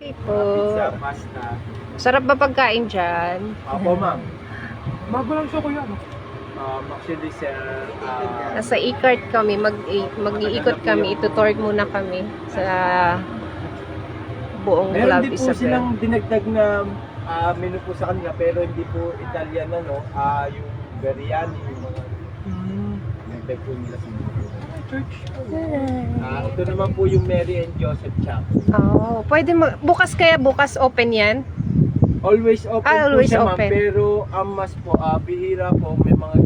Ito. Pizza, pasta. Sarap ba pagkain dyan? Opo, ma'am. Bago lang siya kuya, no? Actually, sir, Nasa e-cart kami, mag-iikot kami, itutour muna kami sa buong meron Club din po Isabel. silang dinagdag na menu po sa kanila, pero hindi po Italian, ano, yung biryani, yung mga dinagdag po nila sa menu. Church. Ito naman po yung Mary and Joseph Chapel. Oh, pwede bukas kaya bukas open 'yan? Always open Always po siya, ma'am, open. pero ang mas po, bihira po, may mga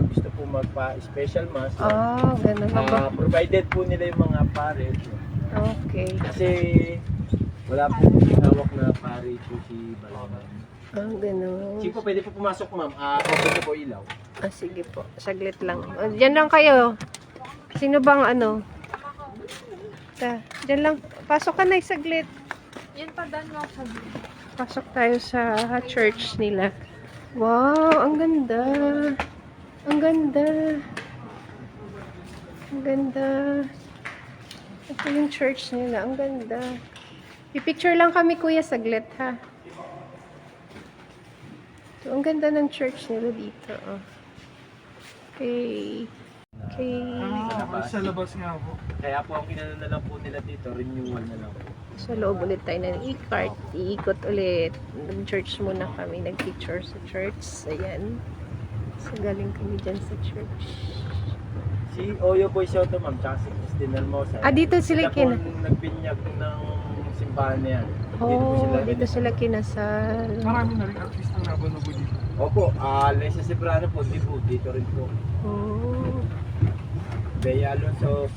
gusto po magpa-special mass. Ganun ba? Provided po nila yung mga pare. Okay. Kasi wala po hawak na pare po si Balaban. Ganun. Sige po, pwede po pumasok, ma'am. Open na po ilaw. Sige po, saglit lang. Diyan lang kayo. Sino bang ano? Diyan lang. Pasok ka na saglit. Yan pa dan mo sa Pasok tayo sa church nila. Wow, ang ganda. Ang ganda. Ang ganda. Ito yung church nila. Ang ganda. Pipicture lang kami, kuya, saglit, ha? So, ang ganda ng church nila dito. Oh. Okay. Okay. Sa labas nga po. Kaya po ang inano na lang po nila dito, renewal na lang po. Sa loob ulit tayo ng e-cart. Iikot ulit. Nag-church muna kami. Nag-picture sa church. Ayan. So, galing kami dyan sa church. Si Oyo Boy Soto, ma'am, tsaka si Christine Hermosa. Dito sila po nagbinyag ng simbahan na yan. Dito sila kinasal. Marami na rin artist ang nabanubo dito. Opo, Lesa Cebrano po, dito rin po. Oh. Bea Alonso,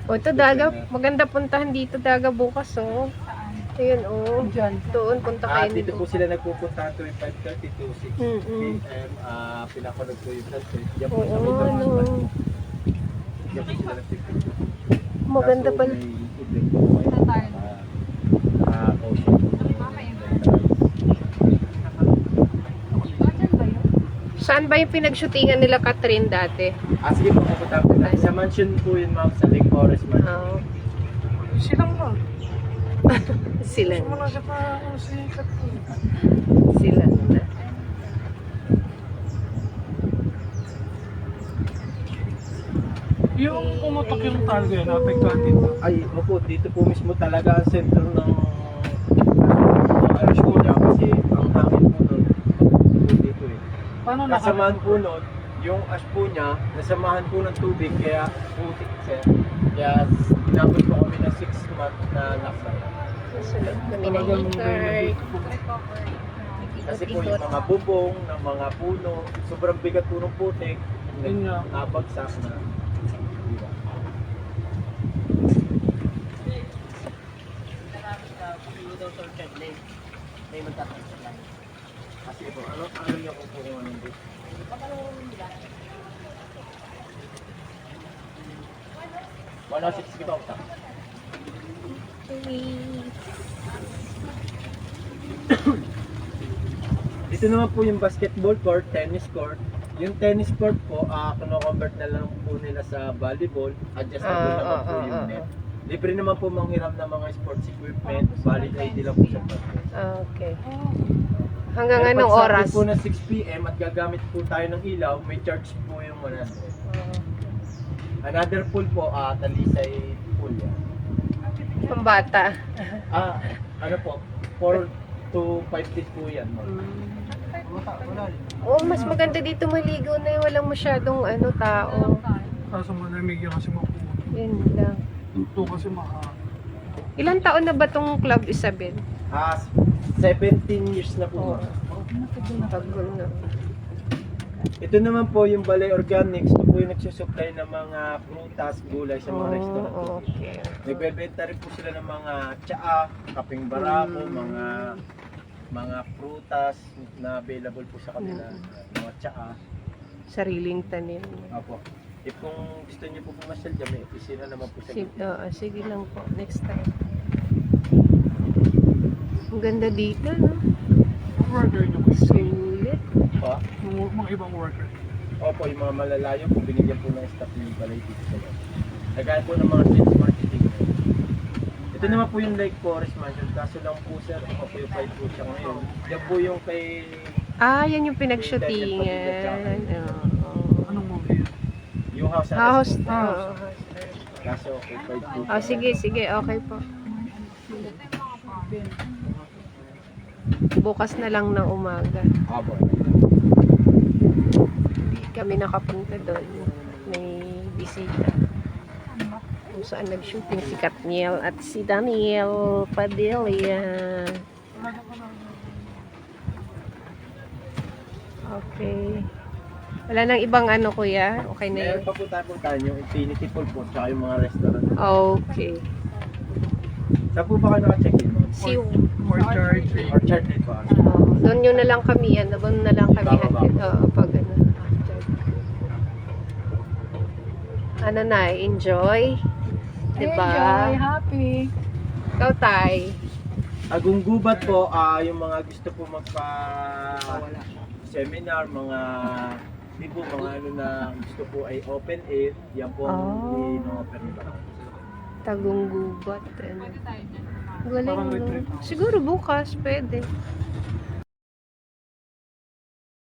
Ito daga. Maganda puntahan dito daga bukas, oh. Ayun, oh. Diyan. Doon, punta kayo dito po sila nagpupunta tuwing 5:30 to 6 Mm-mm. p.m. Pinakunog po yung sunset. Diyan po Oo, sa may ano. Diyan po sila nagpipicture. Maganda Kaso pala. may event po kayo. Nakaka-coach po. Saan ba yun? Saan ba yung pinag-shootingan nila Catherine dati? Sige po, pupunta po natin. Sa mansion po yun, ma'am, sa Lake Forest Mansion. Oh, Silang ba? sila. Sumula siya pa si Katrina. Sila na. Yung pumutok yung talgo yan, apektuhan dito. Ay, opo, dito po mismo talaga ang sentro ng ash po niya kasi ang hangin po nun dito eh. Paano Kasamahan po nun, yung ash po niya, nasamahan po ng tubig kaya putik sir. Kaya inabot po kami ng 6 months na lockdown. Sa loob kami ng e-cart. Kasi po yung mga bubong ng mga puno, sobrang bigat po ng putik, Yun nga. nabagsak na. Diba? Kasi po, ano niya kung kung ano dito? Wala 6 kita utak. Dito naman po yung basketball court, tennis court. Yung tennis court po, kino-convert na lang po nila sa volleyball. Adjustable naman po yung net. Libre naman po manghiram ng mga sports equipment. Valid ID lang po sa pagkakas. Okay. Hanggang anong oras? po na 6 p.m. at gagamit po tayo ng ilaw, may charge po yung 100. Another pool po, Talisay pool yan. Pambata. Ano po, 4 to 5 feet po yan. Oh, mas maganda dito maligo na yung walang masyadong tao. Kaso malamig yung kasi mapuno. Yun lang. Ito kasi Ilang taon na ba tong Club Isabel? 17 years na po. Tagal na. Ito naman po yung Balay Organics. Ito po yung nagsusupply ng mga prutas, gulay sa mga restaurant. Okay. Nagbebenta rin po sila ng mga tsaa, kaping barako, mga prutas na available po sa kanila. Mga tsaa. Sariling tanim. Opo. If kung gusto niyo po pumasyal dyan, may opisina naman po sa gitna. Sige lang po. Next time. Ang ganda dito, no? Ang worker nyo kasi. Sulit. Pa? Mga ibang worker. Opo, yung mga malalayo po, binigyan po ng staff ng balay dito sa loob. Nagaya po ng mga sales marketing. Ito Ito naman po yung Lake Forest Mansion. Kaso lang po sir, occupied po siya ngayon. Yan po yung kay... Yan yung pinag-shootingan. Anong movie yun? Yung house House. arrest. Oh. Kaso occupied po siya. Oh, sige, sige. Okay po. Bukas na lang ng umaga. Abo. Hindi kami nakapunta doon. May bisita. Kung saan nag-shooting si Katniel at si Daniel Padilla. Okay. Wala nang ibang ano, kuya? Okay na yun? Meron pa po tayo puntahan yung Infinity Pool po, tsaka yung mga restaurant. Okay. Saan po ba kayo naka-check-in? See you. Orchard. Orchard din po. Doon yun na lang kami, doon na lang kami Bababa. hatid. Pag ano. Ano na, enjoy? Diba? Enjoy, happy. Ikaw, Tay. Agunggubat po, yung mga gusto po magpa seminar, mga di po, mga ano na gusto po ay open air, yan po ang Oh. in-offer nila. Tagunggubat. Ano. Galing, Parang no? retreat. Siguro bukas, pwede.